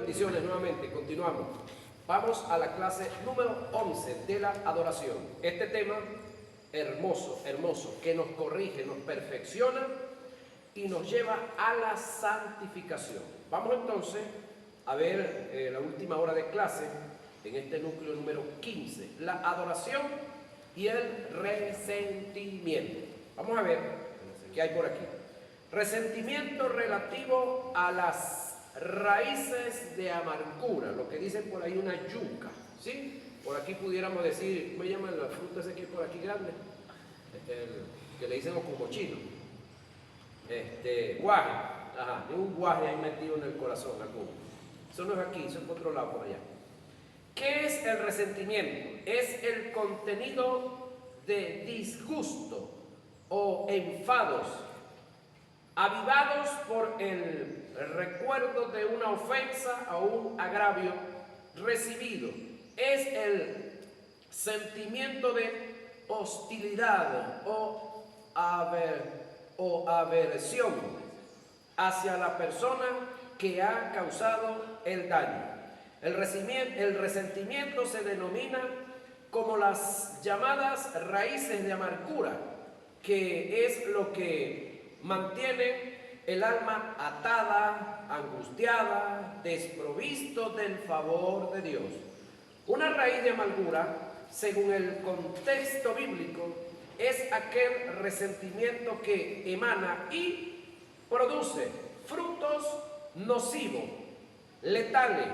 bendiciones nuevamente. Continuamos. Vamos a la clase número 11 de la adoración. Este tema hermoso, hermoso, que nos corrige, nos perfecciona y nos lleva a la santificación. Vamos entonces a ver la última hora de clase en este núcleo número 15, la adoración y el resentimiento. Vamos a ver qué hay por aquí. Resentimiento relativo a las raíces de amargura, lo que dicen por ahí una yuca, ¿sí? Por aquí pudiéramos decir, ¿cómo llaman la fruta ese que hay por aquí grande? Que le dicen ocumochino. Guaje, ajá, hay un guaje ahí metido en el corazón alguno. Eso no es aquí, eso es por otro lado, por allá. ¿Qué es el resentimiento? Es el contenido de disgusto o enfados avivados por el recuerdo de una ofensa o un agravio recibido. Es el sentimiento de hostilidad o aversión hacia la persona que ha causado el daño. El resentimiento se denomina como las llamadas raíces de amargura, que es lo que mantiene el alma atada, angustiada, desprovisto del favor de Dios. Una raíz de amargura, según el contexto bíblico, es aquel resentimiento que emana y produce frutos nocivos, letales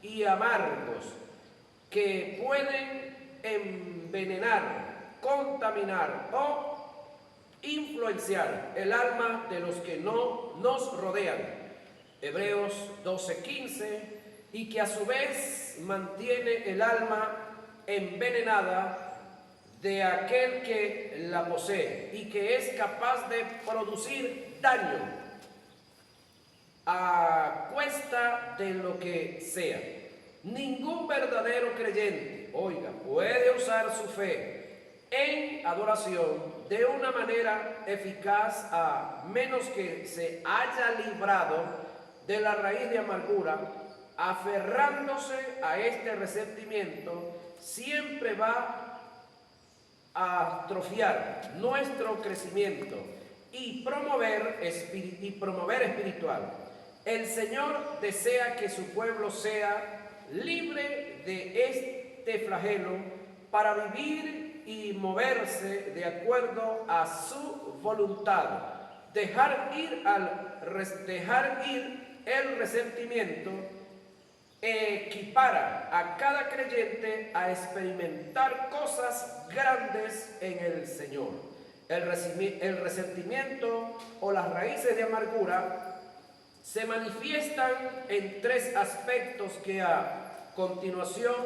y amargos que pueden envenenar, contaminar o influenciar el alma de los que no nos rodean. Hebreos 12:15, y que a su vez mantiene el alma envenenada de aquel que la posee y que es capaz de producir daño a cuesta de lo que sea. Ningún verdadero creyente, oiga, puede usar su fe en adoración de una manera eficaz a menos que se haya librado de la raíz de amargura. Aferrándose a este resentimiento siempre va a atrofiar nuestro crecimiento y promover espiritual. El Señor desea que su pueblo sea libre de este flagelo para vivir y moverse de acuerdo a su voluntad. Dejar ir el resentimiento equipara a cada creyente a experimentar cosas grandes en el Señor. El resentimiento o las raíces de amargura se manifiestan en tres aspectos que a continuación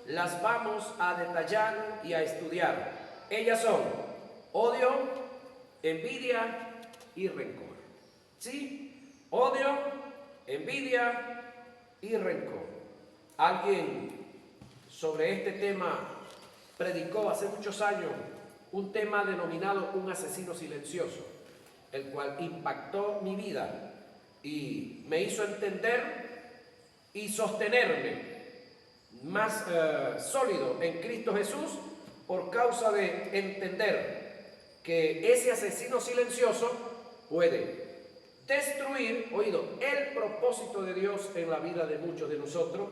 las vamos a detallar y a estudiar. Ellas son odio, envidia y rencor. ¿Sí? Odio, envidia y rencor. Alguien sobre este tema predicó hace muchos años un tema denominado un asesino silencioso, el cual impactó mi vida y me hizo entender y sostenerme más sólido en Cristo Jesús por causa de entender que ese asesino silencioso puede destruir, el propósito de Dios en la vida de muchos de nosotros,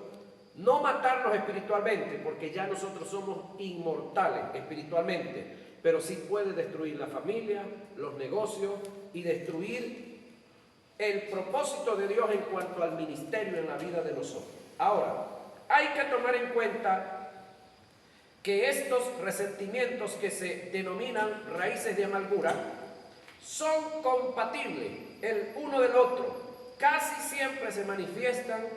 no matarnos espiritualmente, porque ya nosotros somos inmortales espiritualmente, pero sí puede destruir la familia, los negocios y destruir el propósito de Dios en cuanto al ministerio en la vida de nosotros. Ahora, hay que tomar en cuenta que estos resentimientos que se denominan raíces de amargura son compatibles el uno del otro. Casi siempre se manifiestan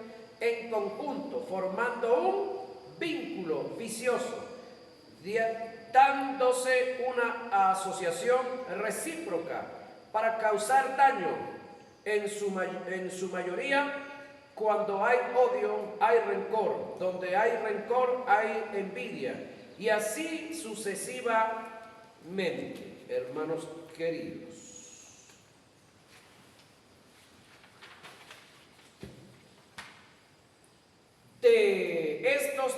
en conjunto, formando un vínculo vicioso, dándose una asociación recíproca para causar daño. En su mayoría, cuando hay odio, hay rencor. Donde hay rencor, hay envidia. Y así sucesivamente, hermanos queridos.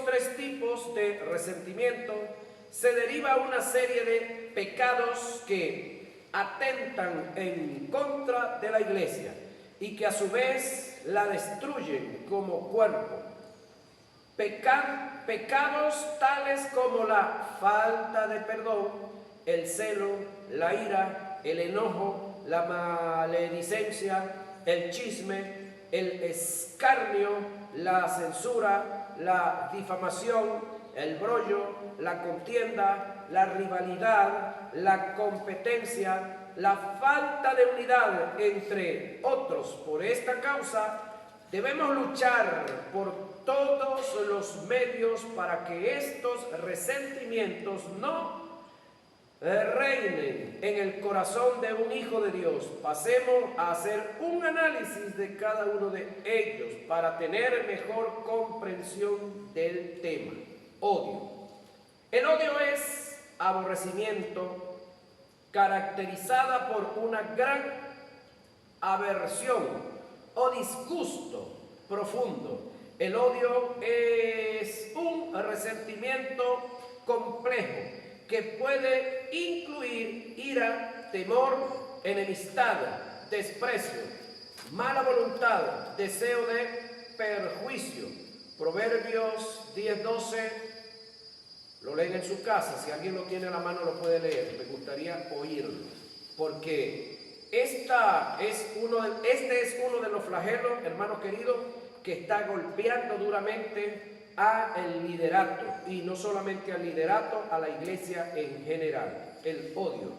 tres tipos de resentimiento se deriva una serie de pecados que atentan en contra de la iglesia y que a su vez la destruyen como cuerpo. Pecados tales como la falta de perdón, el celo, la ira, el enojo, la maledicencia, el chisme, el escarnio, la censura, la difamación, el brollo, la contienda, la rivalidad, la competencia, la falta de unidad, entre otros. Por esta causa debemos luchar por todos los medios para que estos resentimientos no reinen en el corazón de un hijo de Dios. Pasemos a hacer un análisis de cada uno de ellos para tener mejor comprensión del tema. Odio. El odio es aborrecimiento caracterizada por una gran aversión o disgusto profundo. El odio es un resentimiento complejo que puede incluir ira, temor, enemistad, desprecio, mala voluntad, deseo de perjuicio. Proverbios 10:12, lo leen en su casa, si alguien lo tiene a la mano lo puede leer, me gustaría oírlo, porque este es uno de los flagelos, hermanos queridos, que está golpeando duramente al liderato, y no solamente al liderato, a la iglesia en general. El odio,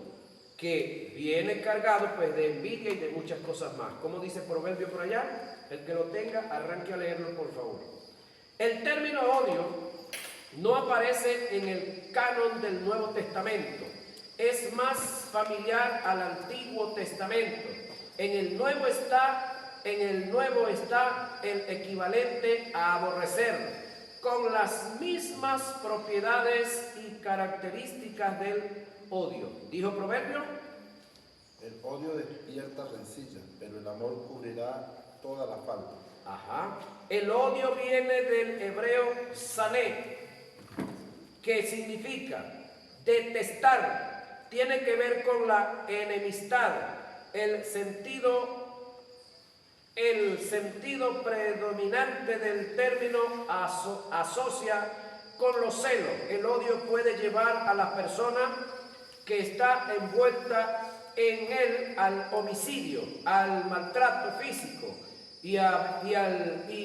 que viene cargado pues de envidia y de muchas cosas más. Como dice Proverbio por allá, el que lo tenga, arranque a leerlo por favor. El término odio no aparece en el canon del Nuevo Testamento, es más familiar al Antiguo Testamento. En el Nuevo está el equivalente a aborrecer, con las mismas propiedades y características del odio. ¿Dijo Proverbio? El odio despierta rencilla, pero el amor cubrirá toda la falta. Ajá. El odio viene del hebreo sané, que significa detestar. Tiene que ver con la enemistad. El sentido predominante del término asocia con los celos. El odio puede llevar a la persona que está envuelta en él al homicidio, al maltrato físico y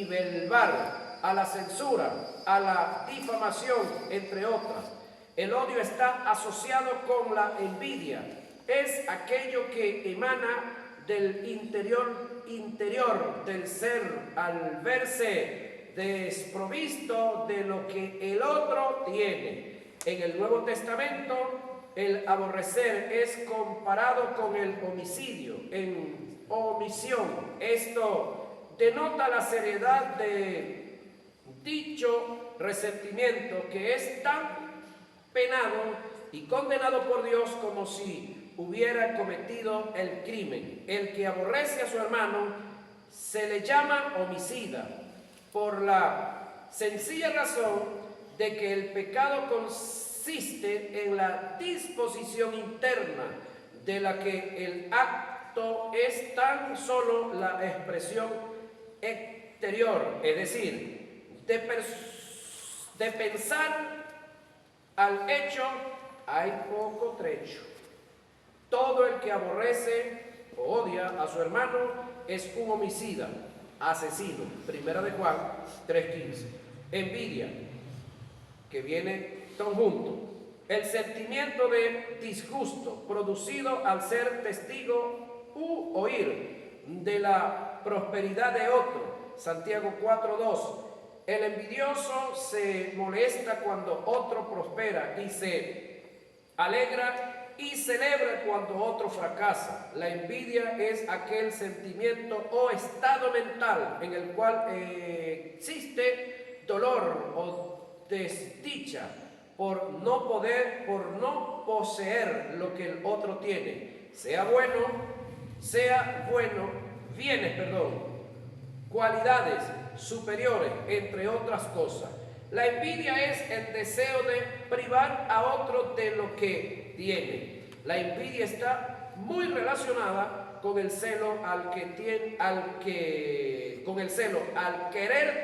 verbal, a la censura, a la difamación, entre otras. El odio está asociado con la envidia. Es aquello que emana del interior del ser al verse desprovisto de lo que el otro tiene. En el Nuevo Testamento, el aborrecer es comparado con el homicidio, en omisión. Esto denota la seriedad de dicho resentimiento, que es tan penado y condenado por Dios como si hubiera cometido el crimen. El que aborrece a su hermano se le llama homicida, por la sencilla razón de que el pecado consiste en la disposición interna, de la que el acto es tan solo la expresión exterior, es decir, de pensar al hecho hay poco trecho. Todo el que aborrece o odia a su hermano es un homicida, asesino. Primera de Juan 3:15. Envidia, que viene tan junto. El sentimiento de disgusto producido al ser testigo u oír de la prosperidad de otro. Santiago 4:2. El envidioso se molesta cuando otro prospera y se alegra y celebra cuando otro fracasa. La envidia es aquel sentimiento o estado mental en el cual existe dolor o desdicha por no poseer lo que el otro tiene, bienes, cualidades superiores, entre otras cosas. La envidia es el deseo de privar a otro de lo que tiene. La envidia está muy relacionada con el celo al querer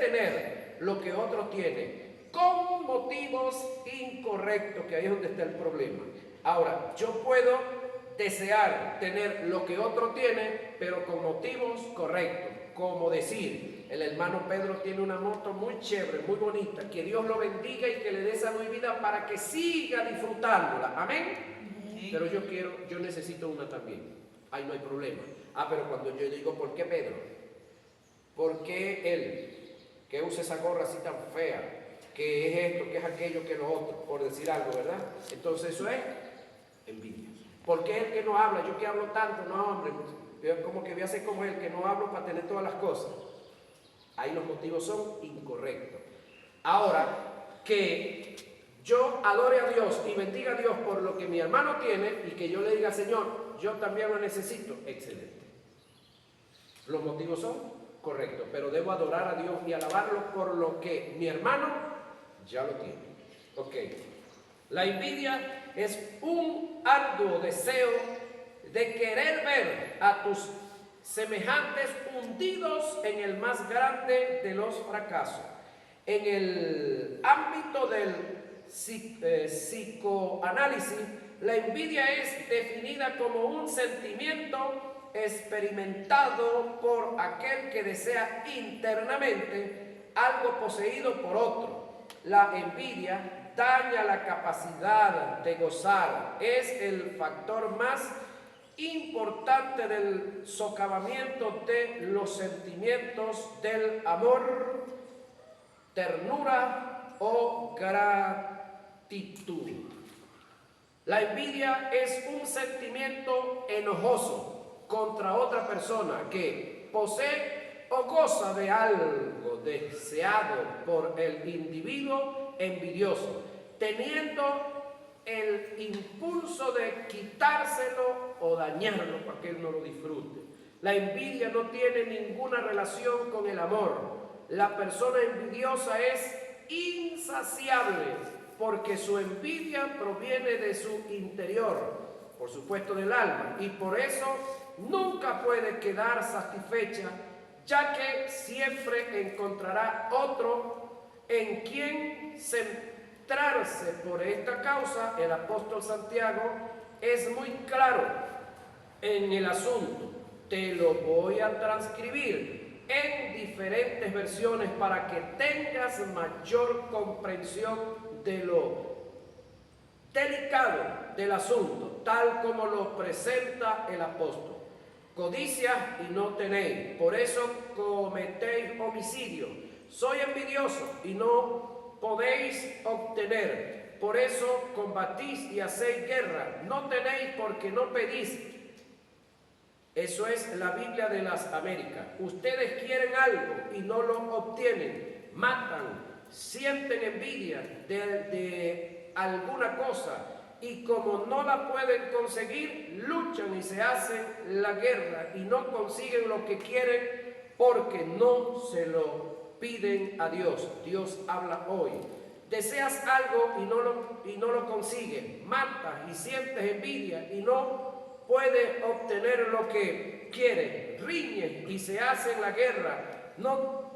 tener lo que otro tiene, con motivos incorrectos, que ahí es donde está el problema. Ahora, yo puedo desear tener lo que otro tiene, pero con motivos correctos, como decir, el hermano Pedro tiene una moto muy chévere, muy bonita, que Dios lo bendiga y que le dé salud y vida para que siga disfrutándola, amén. Sí. Pero yo necesito una también, ahí no hay problema. Pero cuando yo digo, ¿por qué Pedro? ¿Por qué él, que usa esa gorra así tan fea, que es esto, que es aquello, que lo otro, por decir algo, ¿verdad? Entonces eso es envidia. ¿Por qué él que no habla? Yo que hablo tanto, no hombre, como que voy a ser como él, que no hablo para tener todas las cosas. Ahí los motivos son incorrectos. Ahora, que yo adore a Dios y bendiga a Dios por lo que mi hermano tiene y que yo le diga, Señor, yo también lo necesito, excelente. Los motivos son correctos, pero debo adorar a Dios y alabarlo por lo que mi hermano ya lo tiene. Ok. La envidia es un arduo deseo de querer ver a tus semejantes hundidos en el más grande de los fracasos. En el ámbito del psicoanálisis, la envidia es definida como un sentimiento experimentado por aquel que desea internamente algo poseído por otro. La envidia daña la capacidad de gozar, es el factor más importante del socavamiento de los sentimientos del amor, ternura o gratitud. La envidia es un sentimiento enojoso contra otra persona que posee o goza de algo deseado por el individuo envidioso, teniendo el impulso de quitárselo o dañarlo para que él no lo disfrute. La envidia no tiene ninguna relación con el amor. La persona envidiosa es insaciable porque su envidia proviene de su interior, por supuesto del alma, y por eso nunca puede quedar satisfecha, ya que siempre encontrará otro en quien centrarse. Por esta causa, el apóstol Santiago es muy claro en el asunto. Te lo voy a transcribir en diferentes versiones para que tengas mayor comprensión de lo delicado del asunto, tal como lo presenta el apóstol. Codicia y no tenéis, por eso cometéis homicidio. Soy envidioso y no podéis obtener, por eso combatís y hacéis guerra. No tenéis porque no pedís. Eso es la Biblia de las Américas. Ustedes quieren algo y no lo obtienen, matan, sienten envidia de alguna cosa y como no la pueden conseguir, luchan y se hacen la guerra y no consiguen lo que quieren porque no se lo piden a Dios. Dios habla hoy. Deseas algo y no lo consigues, matas y sientes envidia y no puedes obtener lo que quieres, riñen y se hacen la guerra, no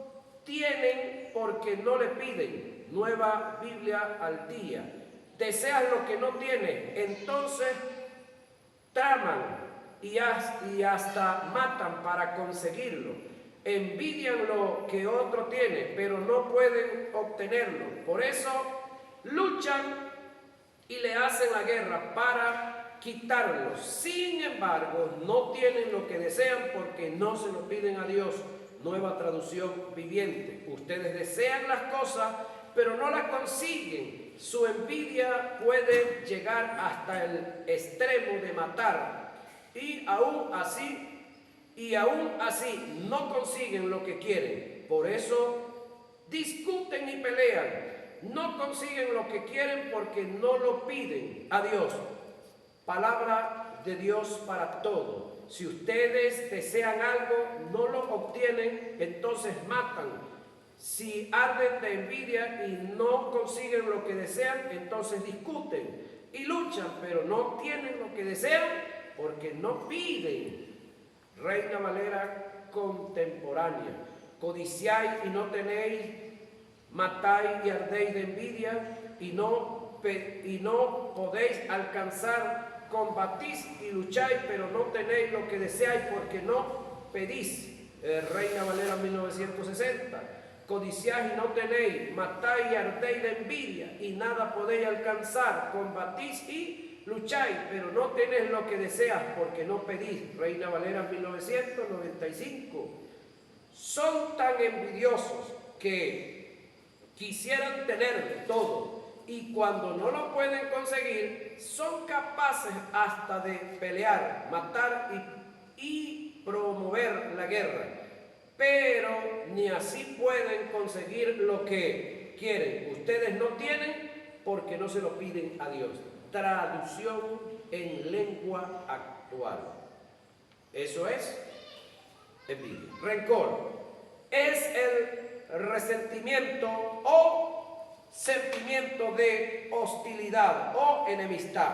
tienen porque no le piden. Nueva Biblia al día. Deseas lo que no tienes, entonces traman y hasta matan para conseguirlo. Envidian lo que otro tiene, pero no pueden obtenerlo. Por eso luchan y le hacen la guerra para quitarlo. Sin embargo, no tienen lo que desean porque no se lo piden a Dios. Nueva traducción viviente. Ustedes desean las cosas, pero no las consiguen. Su envidia puede llegar hasta el extremo de matar. Y aún así no consiguen lo que quieren. Por eso discuten y pelean. No consiguen lo que quieren porque no lo piden a Dios. Palabra de Dios para todo. Si ustedes desean algo, no lo obtienen, entonces matan, Si arden de envidia y no consiguen lo que desean, entonces discuten y luchan, pero no tienen lo que desean porque no piden. Reina Valera contemporánea. Codiciáis y no tenéis, matáis y ardéis de envidia y no podéis alcanzar, combatís y lucháis, pero no tenéis lo que deseáis porque no pedís. Reina Valera 1960. Codiciáis y no tenéis, matáis y ardéis de envidia y nada podéis alcanzar, combatís y lucháis, pero no tenéis lo que deseas porque no pedís. Reina Valera 1995. Son tan envidiosos que quisieran tener todo y cuando no lo pueden conseguir son capaces hasta de pelear, matar y promover la guerra, pero ni así pueden conseguir lo que quieren. Ustedes no tienen porque no se lo piden a Dios. Traducción en lengua actual. Eso es envidia. Rencor es el resentimiento o sentimiento de hostilidad o enemistad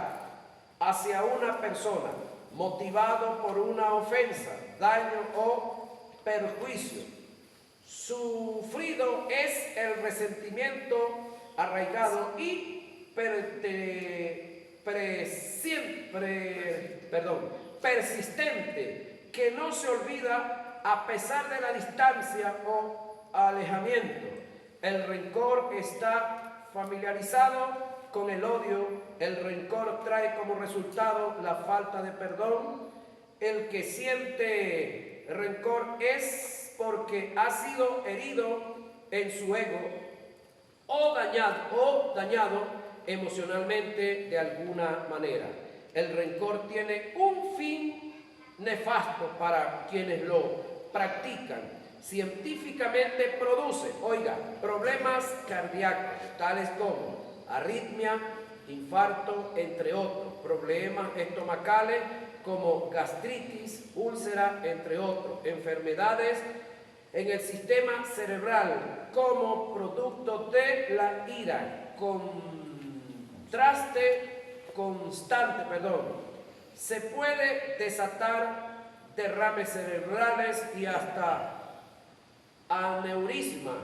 hacia una persona, motivado por una ofensa, daño o perjuicio. Sufrido es el resentimiento arraigado y persistente, que no se olvida a pesar de la distancia o alejamiento. El rencor está familiarizado con el odio. El rencor trae como resultado la falta de perdón. El que siente rencor es porque ha sido herido en su ego o dañado emocionalmente de alguna manera. El rencor tiene un fin nefasto para quienes lo practican. Científicamente produce, problemas cardíacos, tales como arritmia, infarto, entre otros, problemas estomacales como gastritis, úlcera, entre otros, enfermedades en el sistema cerebral como producto de la ira, constante, se puede desatar derrames cerebrales y hasta aneurisma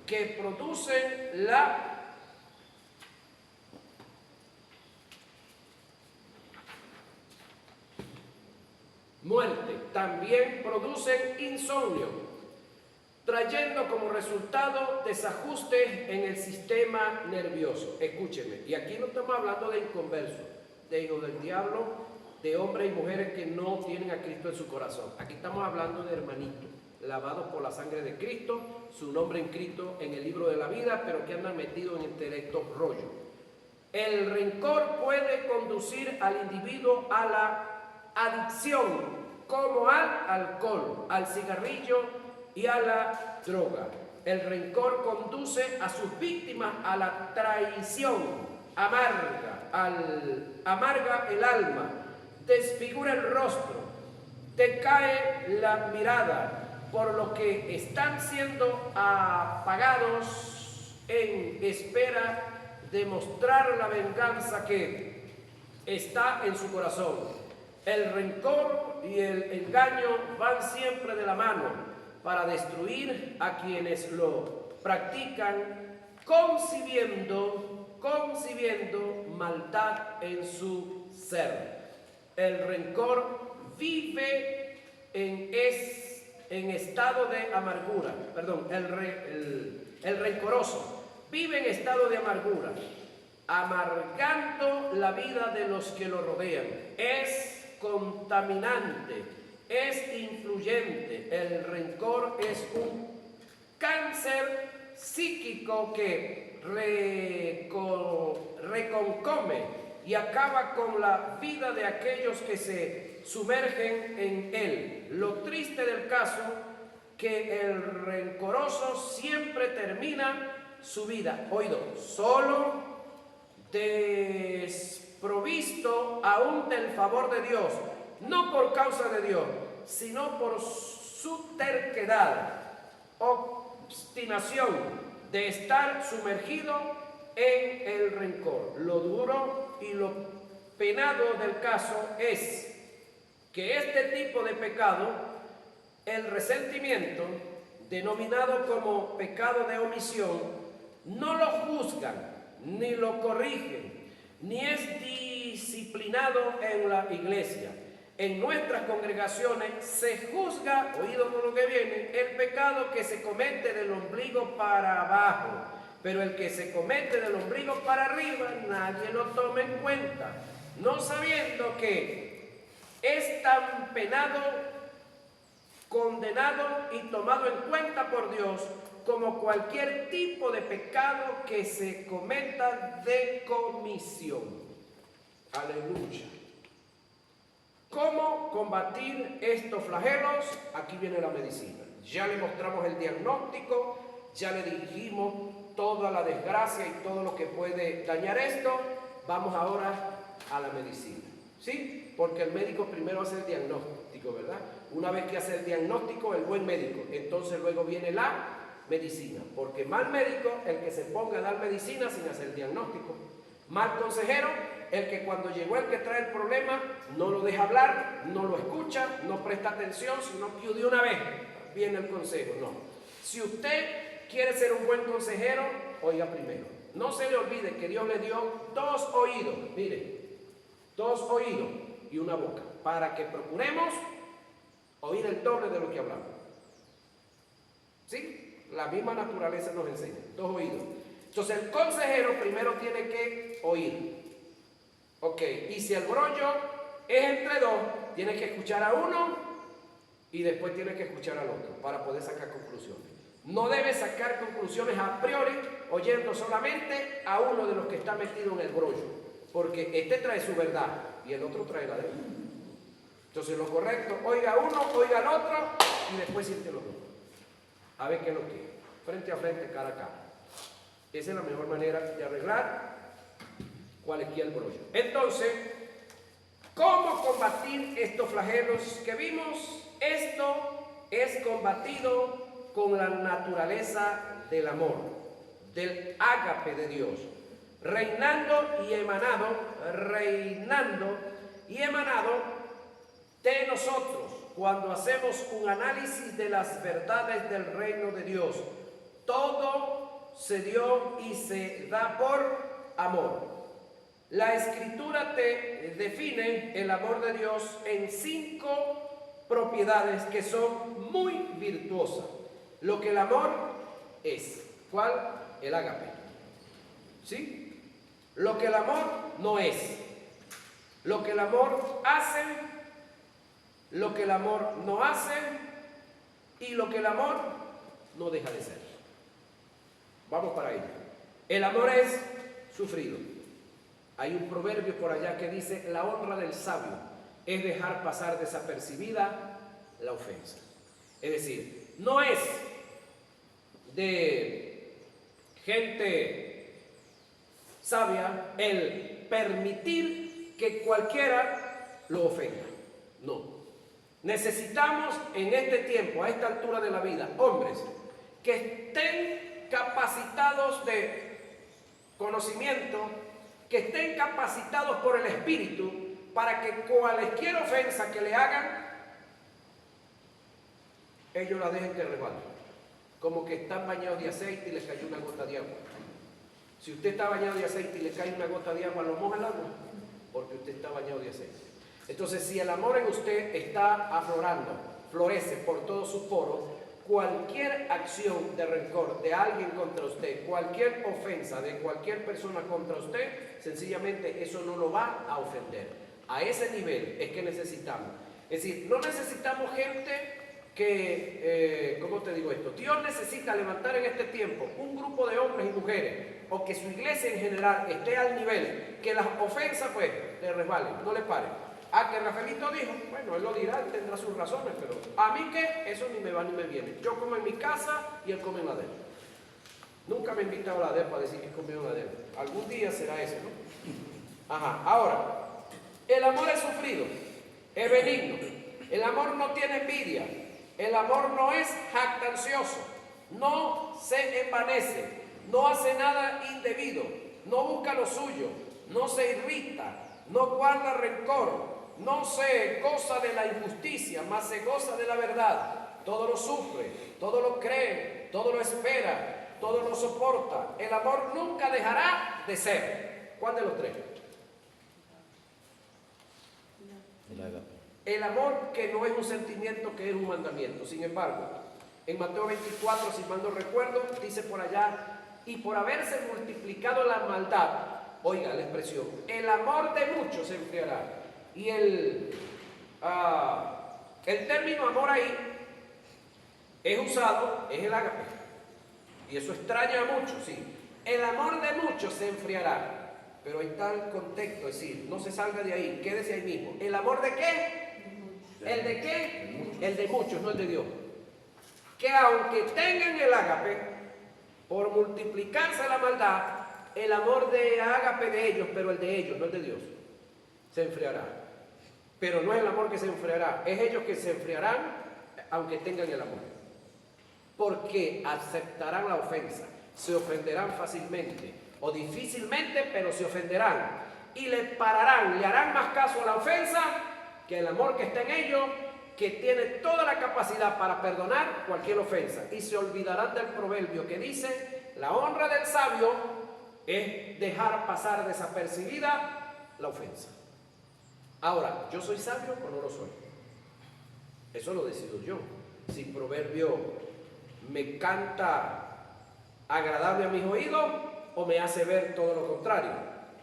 que producen la muerte. También producen insomnio, trayendo como resultado desajustes en el sistema nervioso. Escúcheme, y aquí no estamos hablando de inconversos, de hijos del diablo, de hombres y mujeres que no tienen a Cristo en su corazón. Aquí estamos hablando de hermanitos, lavados por la sangre de Cristo, su nombre inscrito en el libro de la vida, pero que andan metidos en estos rollos. El rencor puede conducir al individuo a la adicción, como al alcohol, al cigarrillo y a la droga. El rencor conduce a sus víctimas a la traición, amarga el alma, desfigura el rostro, decae la mirada, por lo que están siendo apagados en espera de mostrar la venganza que está en su corazón. El rencor y el engaño van siempre de la mano para destruir a quienes lo practican, concibiendo maldad en su ser. El rencor vive en estado de amargura, el rencoroso vive en estado de amargura, amargando la vida de los que lo rodean. Es contaminante, es influyente. El rencor es un cáncer psíquico que reconcome y acaba con la vida de aquellos que se sumergen en él. Lo triste del caso, que el rencoroso siempre termina su vida, solo, desprovisto aún del favor de Dios, no por causa de Dios, sino por su terquedad o obstinación de estar sumergido en el rencor. Lo duro y lo penado del caso es que este tipo de pecado, el resentimiento, denominado como pecado de omisión, no lo juzgan, ni lo corrigen, ni es disciplinado en la iglesia. En nuestras congregaciones se juzga, oído con lo que viene, el pecado que se comete del ombligo para abajo, pero el que se comete del ombligo para arriba nadie lo toma en cuenta, no sabiendo que es tan penado, condenado y tomado en cuenta por Dios como cualquier tipo de pecado que se cometa de comisión. Aleluya. ¿Cómo combatir estos flagelos? Aquí viene la medicina. Ya le mostramos el diagnóstico, ya le dijimos toda la desgracia y todo lo que puede dañar esto. Vamos ahora a la medicina, ¿sí? Porque el médico primero hace el diagnóstico, ¿verdad? Una vez que hace el diagnóstico, el buen médico, entonces luego viene la medicina. Porque mal médico, el que se ponga a dar medicina sin hacer el diagnóstico. Mal consejero, el que cuando llegó el que trae el problema, no lo deja hablar, no lo escucha, no presta atención, sino que de una vez viene el consejo. No. Si usted quiere ser un buen consejero, oiga primero. No se le olvide que Dios le dio 2 oídos, mire, 2 oídos y una boca, para que procuremos oír el doble de lo que hablamos. ¿Sí? La misma naturaleza nos enseña, 2 oídos. Entonces el consejero primero tiene que oír. Ok, y si el brollo es entre 2, tiene que escuchar a uno y después tiene que escuchar al otro para poder sacar conclusiones. No debe sacar conclusiones a priori oyendo solamente a uno de los que está metido en el brollo, porque este trae su verdad y el otro trae la de él. Entonces lo correcto, oiga a uno, oiga al otro y después siente los dos. A ver qué es lo que es. Frente a frente, cara a cara. Esa es la mejor manera de arreglar cualquier brollo. Entonces, ¿cómo combatir estos flagelos que vimos? Esto es combatido con la naturaleza del amor, del ágape de Dios, reinando y emanado de nosotros cuando hacemos un análisis de las verdades del reino de Dios. Todo se dio y se da por amor. La Escritura te define el amor de Dios en 5 propiedades que son muy virtuosas. Lo que el amor es. ¿Cuál? El ágape. ¿Sí? Lo que el amor no es. Lo que el amor hace, lo que el amor no hace y lo que el amor no deja de ser. Vamos para ello. El amor es sufrido. Hay un proverbio por allá que dice: la honra del sabio es dejar pasar desapercibida la ofensa. Es decir, no es de gente sabia el permitir que cualquiera lo ofenda. No. Necesitamos en este tiempo, a esta altura de la vida, hombres que estén capacitados de conocimiento, que estén capacitados por el Espíritu para que cualquier ofensa que le hagan, ellos la dejen que resbale. Como que están bañados de aceite y les cayó una gota de agua. Si usted está bañado de aceite y le cae una gota de agua, ¿lo moja el agua? Porque usted está bañado de aceite. Entonces, si el amor en usted está aflorando, florece por todos sus poros, cualquier acción de rencor de alguien contra usted, cualquier ofensa de cualquier persona contra usted, sencillamente eso no lo va a ofender. A ese nivel es que necesitamos. Es decir, no necesitamos gente que, ¿cómo te digo esto? Dios necesita levantar en este tiempo un grupo de hombres y mujeres, o que su iglesia en general esté al nivel que las ofensas pues le resbalen, no le paren. Que Rafaelito dijo, bueno, él lo dirá, él tendrá sus razones, pero a mí que eso ni me va ni me viene. Yo como en mi casa y él come en la de él. Nunca me he invitado a la de él para decir que comió en la de él. Algún día será ese, ¿no? Ajá, ahora, el amor es sufrido, es benigno, el amor no tiene envidia, el amor no es jactancioso, no se envanece, no hace nada indebido, no busca lo suyo, no se irrita, no guarda rencor, no se goza de la injusticia, mas se goza de la verdad. Todo lo sufre, todo lo cree, todo lo espera, todo lo soporta. El amor nunca dejará de ser. ¿Cuál de los tres? El amor, que no es un sentimiento, que es un mandamiento. Sin embargo, en Mateo 24, si mal no recuerdo, dice por allá: y por haberse multiplicado la maldad, oiga la expresión, el amor de muchos se enfriará. Y el término amor ahí es usado, es el ágape. Y eso extraña a muchos, sí. El amor de muchos se enfriará. Pero ahí está el contexto, es decir, no se salga de ahí, quédese ahí mismo. ¿El amor de qué? ¿El de qué? El de muchos, no el de Dios. Que aunque tengan el ágape, por multiplicarse la maldad, el amor de ágape de ellos, pero el de ellos, no el de Dios, se enfriará. Pero no es el amor que se enfriará, es ellos que se enfriarán aunque tengan el amor. Porque aceptarán la ofensa, se ofenderán fácilmente o difícilmente, pero se ofenderán y le pararán, le harán más caso a la ofensa que el amor que está en ellos, que tiene toda la capacidad para perdonar cualquier ofensa, y se olvidarán del proverbio que dice: la honra del sabio es dejar pasar desapercibida la ofensa. Ahora, ¿yo soy sabio o no lo soy? Eso lo decido yo. Si proverbio me canta agradable a mis oídos o me hace ver todo lo contrario.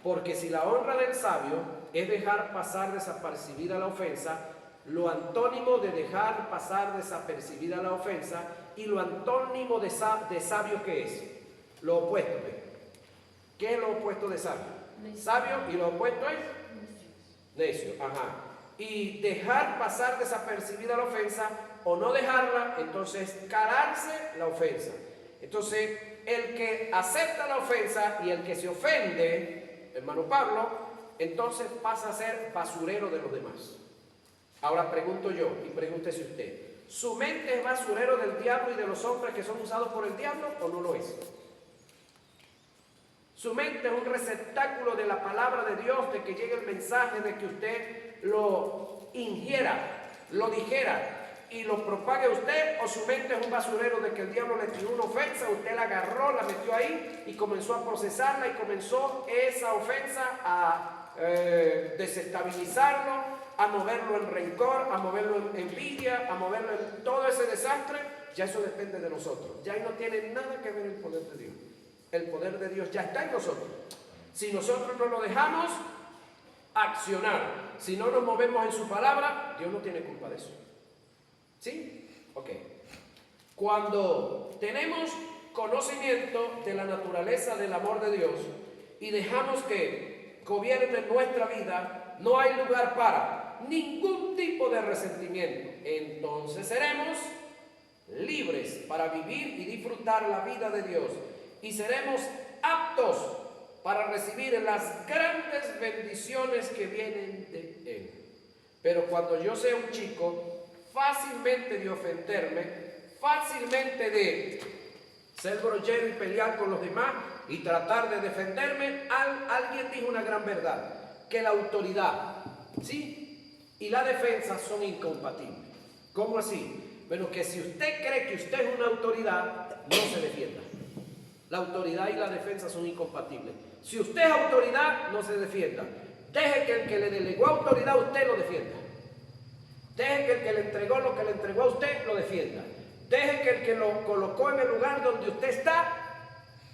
Porque si la honra del sabio es dejar pasar desapercibida la ofensa, lo antónimo de dejar pasar desapercibida la ofensa y lo antónimo de sabio, ¿qué es? Lo opuesto. ¿Qué es lo opuesto de sabio? Sabio, y lo opuesto es necio. Ajá. Y dejar pasar desapercibida la ofensa o no dejarla, entonces calarse la ofensa. Entonces, el que acepta la ofensa y el que se ofende, hermano Pablo, entonces pasa a ser basurero de los demás. Ahora pregunto yo, y pregúntese usted: ¿su mente es basurero del diablo y de los hombres que son usados por el diablo o no lo es? Su mente es un receptáculo de la palabra de Dios, de que llegue el mensaje, de que usted lo ingiera, lo dijera y lo propague usted, o su mente es un basurero de que el diablo le tiró una ofensa, usted la agarró, la metió ahí y comenzó a procesarla y comenzó esa ofensa a desestabilizarlo, a moverlo en rencor, a moverlo en envidia, a moverlo en todo ese desastre. Ya eso depende de nosotros. Ya ahí no tiene nada que ver el poder de Dios. El poder de Dios ya está en nosotros. Si nosotros no lo dejamos accionar, si no nos movemos en su palabra, Dios no tiene culpa de eso. ¿Sí? Ok. Cuando tenemos conocimiento de la naturaleza del amor de Dios y dejamos que gobierne nuestra vida, no hay lugar para ningún tipo de resentimiento. Entonces seremos libres para vivir y disfrutar la vida de Dios, y seremos aptos para recibir las grandes bendiciones que vienen de Él. Pero cuando yo sea un chico fácilmente de ofenderme, fácilmente de ser grollero y pelear con los demás y tratar de defenderme, alguien dijo una gran verdad: que la autoridad, ¿sí?, y la defensa son incompatibles. ¿Cómo así? Bueno, que si usted cree que usted es una autoridad, no se defienda. La autoridad y la defensa son incompatibles. Si usted es autoridad, no se defienda. Deje que el que le delegó autoridad a usted lo defienda. Deje que el que le entregó lo que le entregó a usted lo defienda. Deje que el que lo colocó en el lugar donde usted está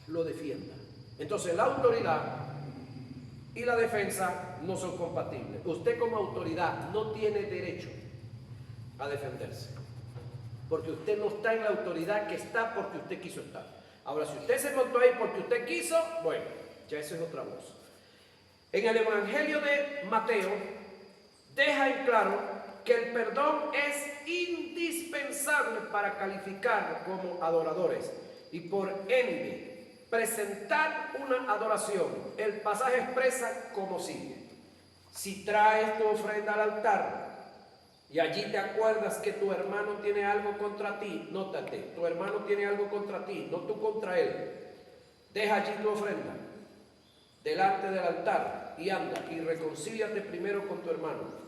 lo defienda. Entonces la autoridad y la defensa no son compatibles. Usted como autoridad no tiene derecho a defenderse, porque usted no está en la autoridad que está porque usted quiso estar. Ahora, si usted se montó ahí porque usted quiso, bueno, ya eso es otra voz. En el Evangelio de Mateo deja en claro que el perdón es indispensable para calificar como adoradores y por ende presentar una adoración. El pasaje expresa como sigue: si traes tu ofrenda al altar y allí te acuerdas que tu hermano tiene algo contra ti, nótate, tu hermano tiene algo contra ti, no tú contra él, deja allí tu ofrenda delante del altar y anda y reconcíliate primero con tu hermano,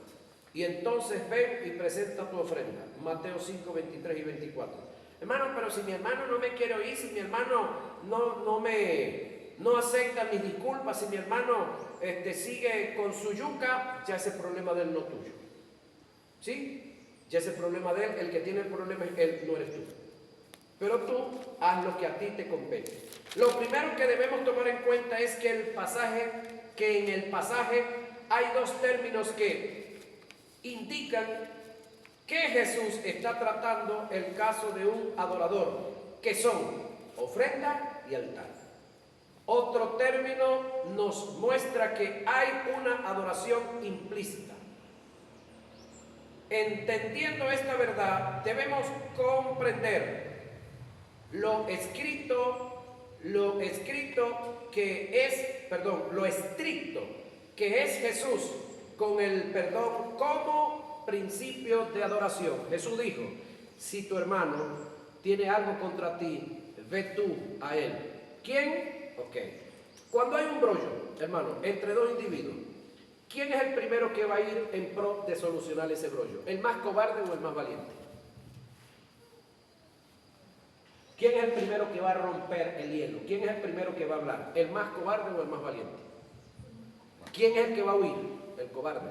y entonces ven y presenta tu ofrenda. Mateo 5, 23 y 24. Hermano, pero si mi hermano no me quiere oír, si mi hermano no acepta mis disculpas, si mi hermano sigue con su yuca, ya ese problema de él, no tuyo. ¿Sí? Ya ese problema de él, el que tiene el problema es él, no eres tú. Pero tú haz lo que a ti te compete. Lo primero que debemos tomar en cuenta es que en el pasaje hay dos términos que indican que Jesús está tratando el caso de un adorador, que son ofrenda y altar. Otro término nos muestra que hay una adoración implícita. Entendiendo esta verdad, debemos comprender lo estricto que es Jesús con el perdón como principio de adoración. Jesús dijo, si tu hermano tiene algo contra ti, ve tú a él. ¿Quién? Ok. Cuando hay un brollo, hermano, entre dos individuos, ¿quién es el primero que va a ir en pro de solucionar ese brollo? ¿El más cobarde o el más valiente? ¿Quién es el primero que va a romper el hielo? ¿Quién es el primero que va a hablar? ¿El más cobarde o el más valiente? ¿Quién es el que va a huir? El cobarde.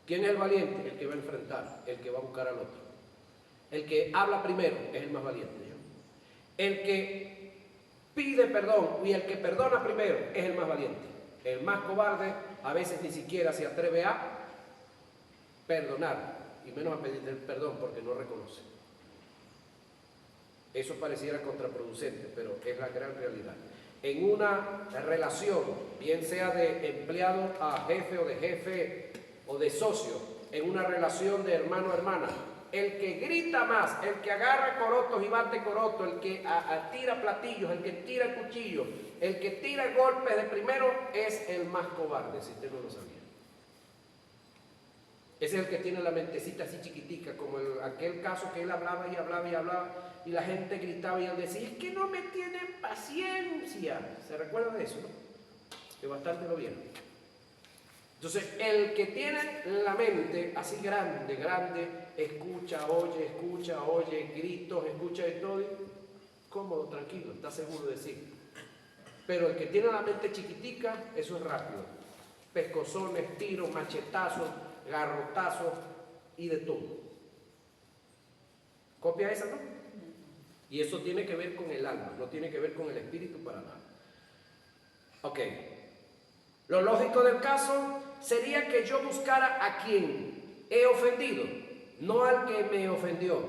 ¿Quién es el valiente? El que va a enfrentar, el que va a buscar al otro. El que habla primero es el más valiente. El que pide perdón y el que perdona primero es el más valiente. El más cobarde a veces ni siquiera se atreve a perdonar y menos a pedir perdón porque no reconoce. Eso pareciera contraproducente, pero es la gran realidad. En una relación, bien sea de empleado a jefe o de jefe o de socio, en una relación de hermano a hermana, el que grita más, el que agarra corotos y bate corotos, el que tira platillos, el que tira cuchillos, el que tira golpes de primero es el más cobarde, si usted no lo sabía. Ese es el que tiene la mentecita así chiquitica, como aquel caso que él hablaba y hablaba y hablaba, y la gente gritaba y él decía, es que no me tienen paciencia. ¿Se recuerda de eso, no? Que bastante lo vieron. Entonces, el que tiene la mente así grande, escucha, oye, gritos, escucha de todo, cómodo, tranquilo, está seguro de sí. Pero el que tiene la mente chiquitica, eso es rápido. Pescozones, tiros, machetazos, garrotazos y de todo. ¿Copia esa, no? Y eso tiene que ver con el alma, no tiene que ver con el espíritu para nada. Ok. Lo lógico del caso sería que yo buscara a quien he ofendido, no al que me ofendió.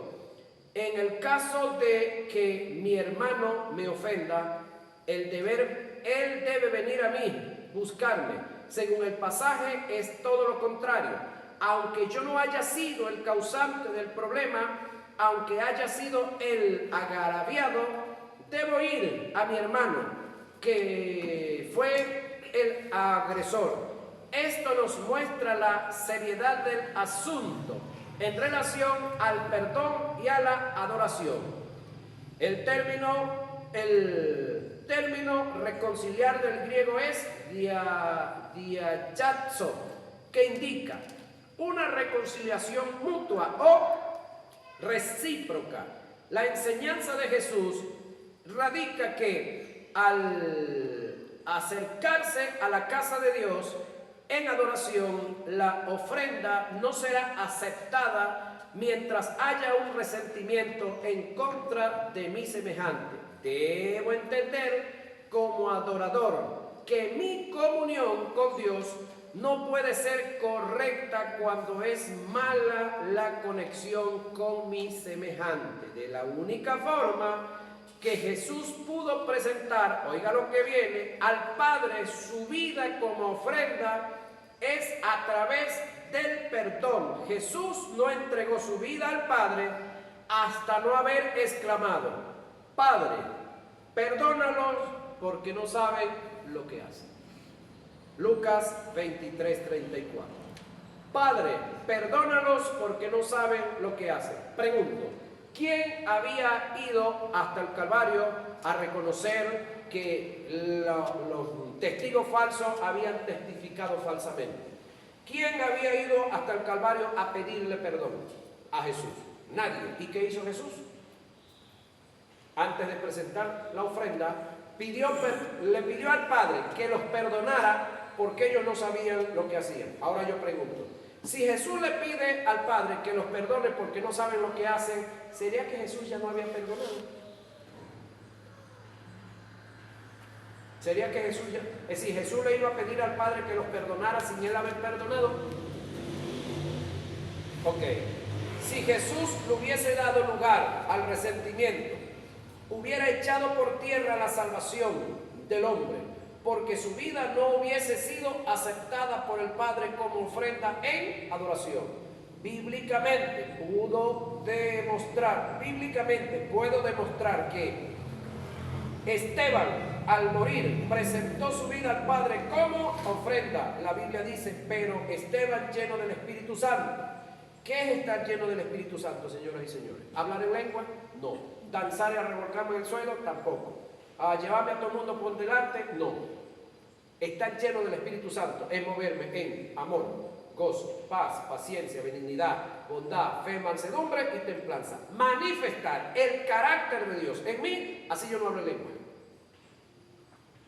En el caso de que mi hermano me ofenda, él debe venir a mí, buscarme. Según el pasaje es todo lo contrario. Aunque yo no haya sido el causante del problema, aunque haya sido el agraviado, debo ir a mi hermano, que fue el agresor. Esto nos muestra la seriedad del asunto en relación al perdón y a la adoración. El término reconciliar del griego es diayazo, que indica una reconciliación mutua o recíproca. La enseñanza de Jesús radica que al acercarse a la casa de Dios en adoración, la ofrenda no será aceptada mientras haya un resentimiento en contra de mi semejante. Debo entender como adorador que mi comunión con Dios no puede ser correcta cuando es mala la conexión con mi semejante. De la única forma que Jesús pudo presentar, oiga lo que viene, al Padre su vida como ofrenda es a través del perdón. Jesús no entregó su vida al Padre hasta no haber exclamado, Padre, perdónalos porque no saben lo que hacen. Lucas 23:34. Padre, perdónalos porque no saben lo que hacen. Pregunto, ¿quién había ido hasta el Calvario a reconocer que los testigos falsos habían testificado falsamente? ¿Quién había ido hasta el Calvario a pedirle perdón? A Jesús. Nadie. ¿Y qué hizo Jesús? Antes de presentar la ofrenda, le pidió al Padre que los perdonara porque ellos no sabían lo que hacían. Ahora yo pregunto, si Jesús le pide al Padre que los perdone porque no saben lo que hacen, ¿sería que Jesús ya no había perdonado? ¿Sería que Jesús ya... Es decir, Jesús le iba a pedir al Padre que los perdonara sin él haber perdonado? Ok. Si Jesús le hubiese dado lugar al resentimiento, hubiera echado por tierra la salvación del hombre, porque su vida no hubiese sido aceptada por el Padre como ofrenda en adoración. Bíblicamente puedo demostrar que Esteban, al morir, presentó su vida al Padre como ofrenda. La Biblia dice, pero Esteban lleno del Espíritu Santo. ¿Qué es estar lleno del Espíritu Santo, señoras y señores? ¿Hablar en lengua? No. ¿Danzar y a revolcarme en el suelo? Tampoco. ¿Llevarme a todo el mundo por delante? No. Estar lleno del Espíritu Santo es moverme en amor, gozo, paz, paciencia, benignidad, bondad, fe, mansedumbre y templanza. Manifestar el carácter de Dios en mí, así yo no hablo en lengua.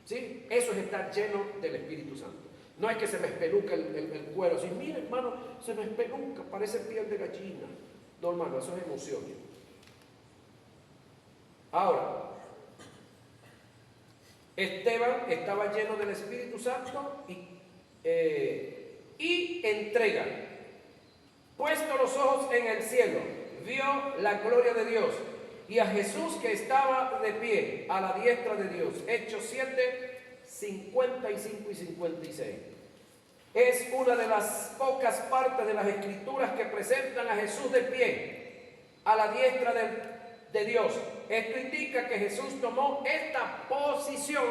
¿Sí? Eso es estar lleno del Espíritu Santo. No es que se me espeluca el cuero, así, mira hermano, se me espeluca, parece piel de gallina. No hermano, eso es emoción. Ahora, Esteban estaba lleno del Espíritu Santo y entrega. Puesto los ojos en el cielo, vio la gloria de Dios y a Jesús que estaba de pie a la diestra de Dios. Hechos 7, 55 y 56. Es una de las pocas partes de las Escrituras que presentan a Jesús de pie a la diestra de Dios. Esto indica que Jesús tomó esta posición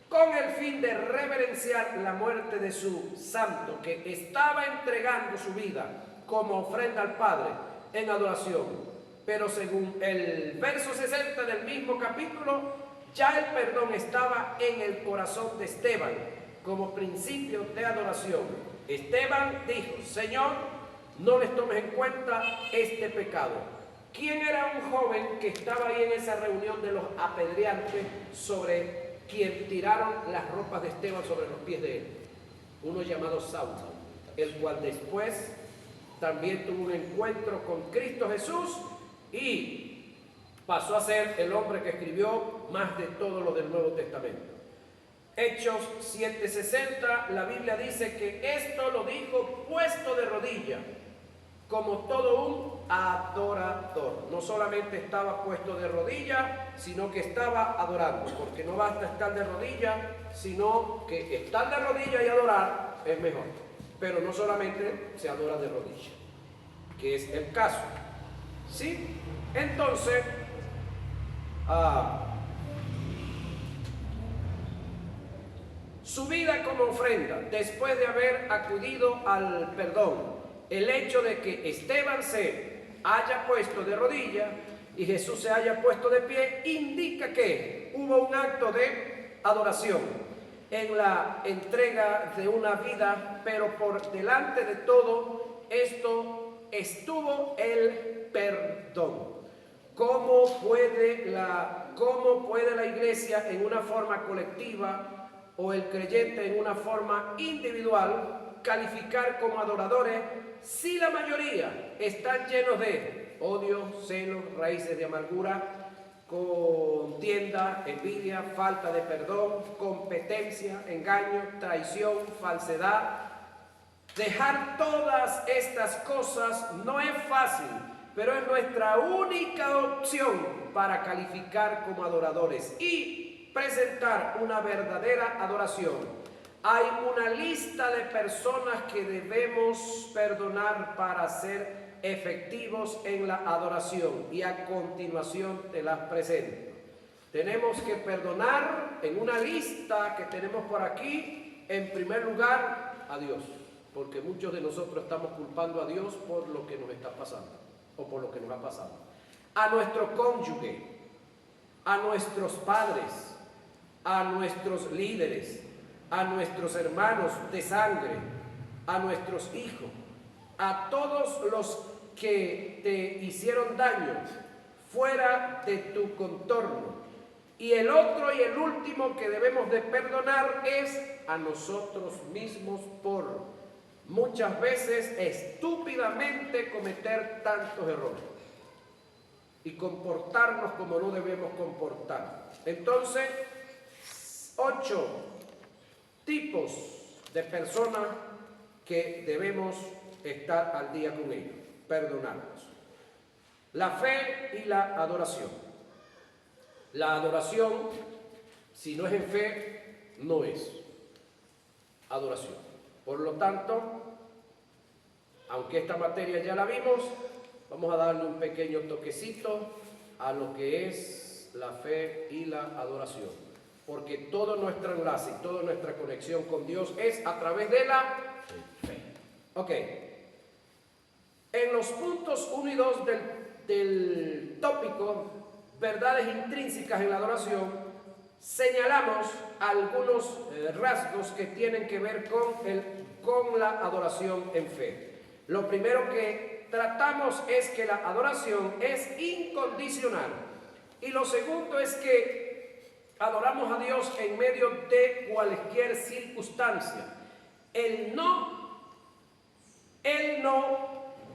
con el fin de reverenciar la muerte de su santo, que estaba entregando su vida como ofrenda al Padre en adoración. Pero según el verso 60 del mismo capítulo, ya el perdón estaba en el corazón de Esteban como principio de adoración. Esteban dijo, Señor, no les tomes en cuenta este pecado. ¿Quién era un joven que estaba ahí en esa reunión de los apedreantes sobre quien tiraron las ropas de Esteban sobre los pies de él? Uno llamado Saulo, el cual después también tuvo un encuentro con Cristo Jesús y pasó a ser el hombre que escribió más de todo lo del Nuevo Testamento. Hechos 7:60, la Biblia dice que esto lo dijo puesto de rodillas, como todo un adorador. No solamente estaba puesto de rodillas, sino que estaba adorando, porque no basta estar de rodillas, sino que estar de rodillas y adorar es mejor. Pero no solamente se adora de rodillas, que es el caso. ¿Sí? Entonces, su vida como ofrenda, después de haber acudido al perdón, el hecho de que Esteban se haya puesto de rodillas y Jesús se haya puesto de pie, indica que hubo un acto de adoración en la entrega de una vida, pero por delante de todo esto estuvo el perdón. ¿Cómo puede la iglesia en una forma colectiva o el creyente en una forma individual calificar como adoradores si la mayoría están llenos de odio, celos, raíces de amargura, contienda, envidia, falta de perdón, competencia, engaño, traición, falsedad? Dejar todas estas cosas no es fácil, pero es nuestra única opción para calificar como adoradores y presentar una verdadera adoración. Hay una lista de personas que debemos perdonar para ser efectivos en la adoración y a continuación te las presento. Tenemos que perdonar en una lista que tenemos por aquí, en primer lugar, a Dios. porque muchos de nosotros estamos culpando a Dios por lo que nos está pasando o por lo que nos ha pasado. A nuestro cónyuge, a nuestros padres, a nuestros líderes, a nuestros hermanos de sangre, a nuestros hijos, a todos los que te hicieron daño fuera de tu contorno. Y el otro y el último que debemos de perdonar es a nosotros mismos por muchas veces estúpidamente cometer tantos errores y comportarnos como no debemos comportar. Entonces, 8 tipos de personas que debemos estar al día con ellos, perdonarlos. La fe y la adoración. La adoración, si no es en fe, no es adoración. Por lo tanto, aunque esta materia ya la vimos, vamos a darle un pequeño toquecito a lo que es la fe y la adoración. Porque todo nuestro enlace y toda nuestra conexión con Dios es a través de la fe. Ok. En los puntos 1 y 2 del tópico, verdades intrínsecas en la adoración, señalamos algunos rasgos que tienen que ver con la adoración en fe. Lo primero que tratamos es que la adoración es incondicional. Y lo segundo es que adoramos a Dios en medio de cualquier circunstancia. El no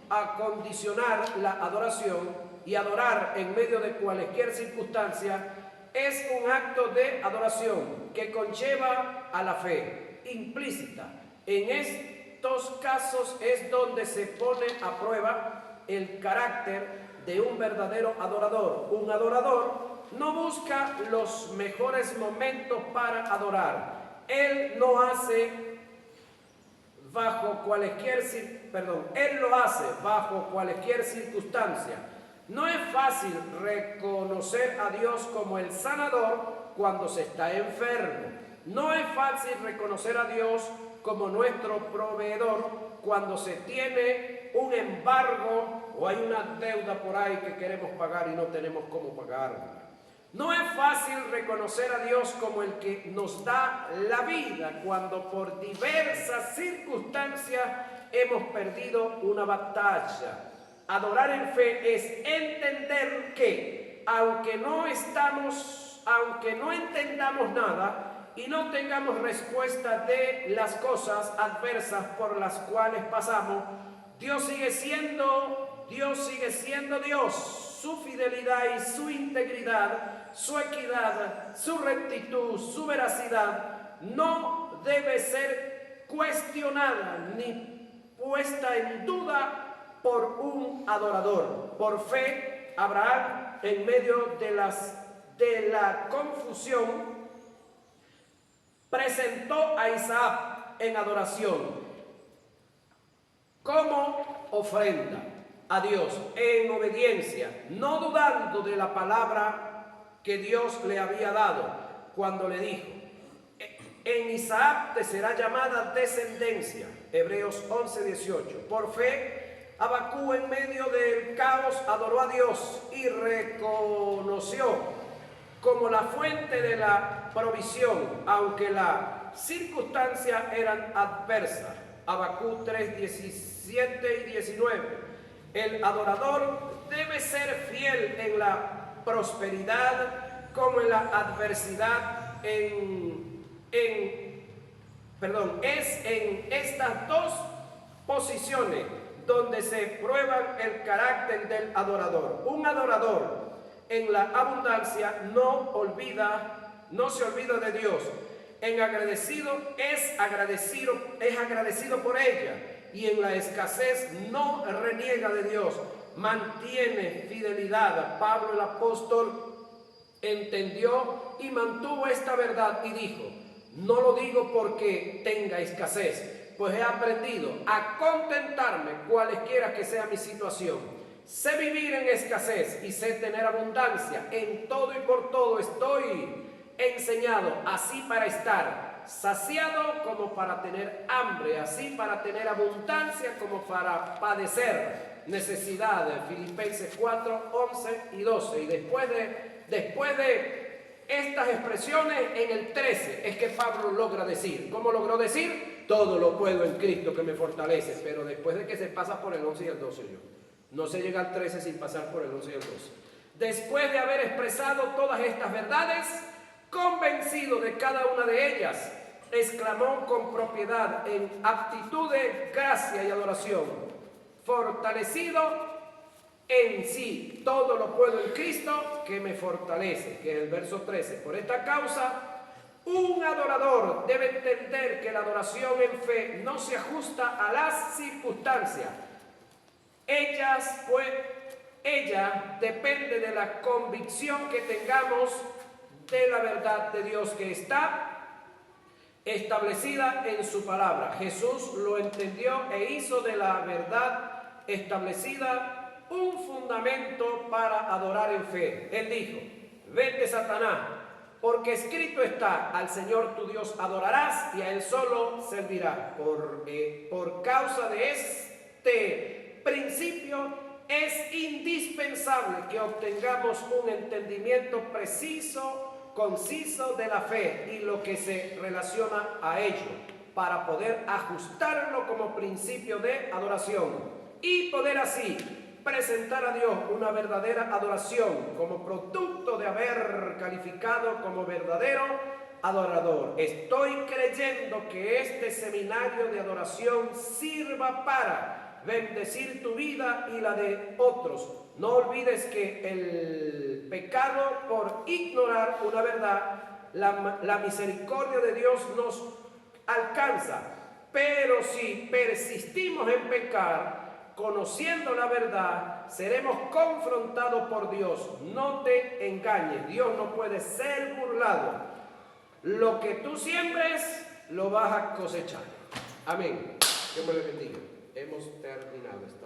acondicionar la adoración y adorar en medio de cualquier circunstancia es un acto de adoración que conlleva a la fe implícita. En estos casos es donde se pone a prueba el carácter de un verdadero adorador. Un adorador no busca los mejores momentos para adorar. Él lo hace bajo cualquier circunstancia. No es fácil reconocer a Dios como el sanador cuando se está enfermo. No es fácil reconocer a Dios como nuestro proveedor cuando se tiene un embargo o hay una deuda por ahí que queremos pagar y no tenemos cómo pagarla. No es fácil reconocer a Dios como el que nos da la vida cuando por diversas circunstancias hemos perdido una batalla. Adorar en fe es entender que, aunque no entendamos nada y no tengamos respuesta de las cosas adversas por las cuales pasamos, Dios sigue siendo Dios. Su fidelidad y su integridad, su equidad, su rectitud, su veracidad no debe ser cuestionada ni puesta en duda por un adorador. Por fe, Abraham, en medio de la confusión, presentó a Isaac en adoración como ofrenda a Dios, en obediencia, no dudando de la palabra que Dios le había dado cuando le dijo: en Isaac te será llamada descendencia. Hebreos 11:18. Por fe, Abacú, en medio del caos, adoró a Dios y reconoció como la fuente de la provisión, aunque las circunstancias eran adversas. Abacú 3:17 y 19. El adorador debe ser fiel en la prosperidad como en la adversidad. Es en estas dos posiciones donde se prueba el carácter del adorador. Un adorador en la abundancia no se olvida de Dios. En agradecido es agradecido por ella, y en la escasez no reniega de Dios, mantiene fidelidad. Pablo el apóstol entendió y mantuvo esta verdad y dijo: no lo digo porque tenga escasez, pues he aprendido a contentarme cualesquiera que sea mi situación. Sé vivir en escasez y sé tener abundancia. En todo y por todo estoy enseñado, así para estar saciado como para tener hambre, así para tener abundancia como para padecer necesidad. Filipenses 4, 11 y 12. Y después de estas expresiones, en el 13 es que Pablo logra decir. ¿Cómo logró decir? Todo lo puedo en Cristo que me fortalece. Pero después de que se pasa por el 11 y el 12 no se llega al 13 sin pasar por el 11 y el 12. Después de haber expresado todas estas verdades, convencido de cada una de ellas, exclamó con propiedad en actitud de gracia y adoración: fortalecido en sí, todo lo puedo en Cristo que me fortalece, que es el verso 13. Por esta causa, un adorador debe entender que la adoración en fe no se ajusta a las circunstancias. Ella depende de la convicción que tengamos de la verdad de Dios que está establecida en su palabra. Jesús lo entendió e hizo de la verdad establecida un fundamento para adorar en fe. Él dijo: vete, Satanás, porque escrito está: al Señor tu Dios adorarás y a Él solo servirás. Por causa de este principio es indispensable que obtengamos un entendimiento preciso, conciso de la fe y lo que se relaciona a ello, para poder ajustarlo como principio de adoración y poder así presentar a Dios una verdadera adoración como producto de haber calificado como verdadero adorador. Estoy creyendo que este seminario de adoración sirva para bendecir tu vida y la de otros. No olvides que el pecado, por ignorar una verdad, la misericordia de Dios nos alcanza. Pero si persistimos en pecar, conociendo la verdad, seremos confrontados por Dios. No te engañes, Dios no puede ser burlado. Lo que tú siembres, lo vas a cosechar. Amén. Dios me lo bendiga. Hemos terminado esta